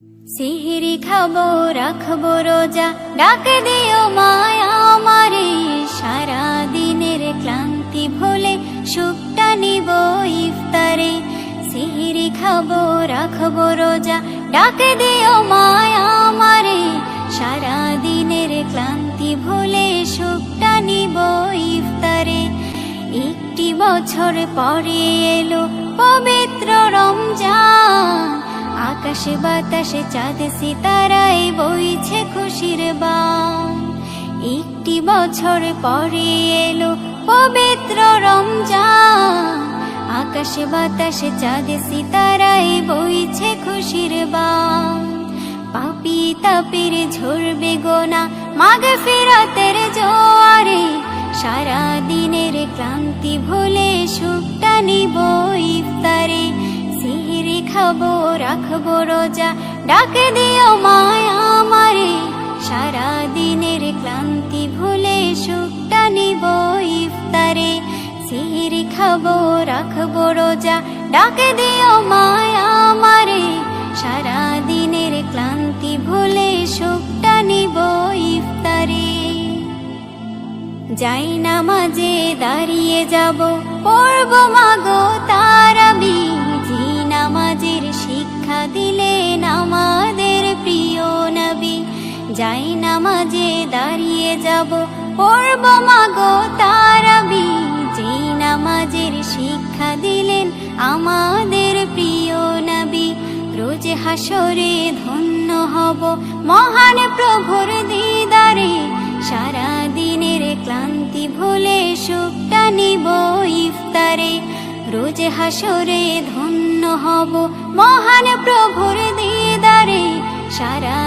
সিহরি খাবো রাখবো রোজা, ডাক দিও মায়া আমারে। সারা দিনের ক্লান্তি ভুলে সুখটা নিব ইফতারে। সিহরি খাবো রাখবো রোজা, ডাক দিও মায়া আমারে। সারা দিনের ক্লান্তি ভুলে সুখটা নিব ইফতারে। একটি বছর পরে এলো পবিত্র রমজান, আকাশে বাতাসে চাঁদ সিতারায় বইছে খুশির বান। একটি বছর পরে এলো পবিত্র রমজান, আকাশে বাতাসে চাঁদ সিতারায় বইছে খুশির বান। পাপী তাপের ঝরবে গোনা মাগফিরাতের জোয়ারে। সারা দিনের ক্লান্তি ভুলে সুখটা নিব ইফতারে। সিহরি খাবো রাখবো রোজা, ডাক দিও মায়া আমারে। সারা দিনের ক্লান্তি ভুলে সুখটা নিব ইফতারে। সিহরি খাবো রাখবো রোজা, ডাক দিও মায়া আমারে। সারা দিনের ক্লান্তি ভুলে সুখটা নিব ইফতারে। যাই নামাজে দাঁড়িয়ে যাব, পড়ব মাগো তারাবি। জি নামাজের শিক্ষা দিলেন আমাদের প্রিয় নবী। যাই নামাজে দাঁড়িয়ে যাব, পড়ব মাগো তারাবি। জি নামাজের শিক্ষা দিলেন আমাদের প্রিয় নবী। রোজ হাসরে ধন্য হব মহান প্রভুর দিদারে। সারা দিনের ক্লান্তি ভুলে সুখটা নিব ইফতারে। রোজ হাসরে ধন্য হব মহান প্রভুর দিদারে। সারা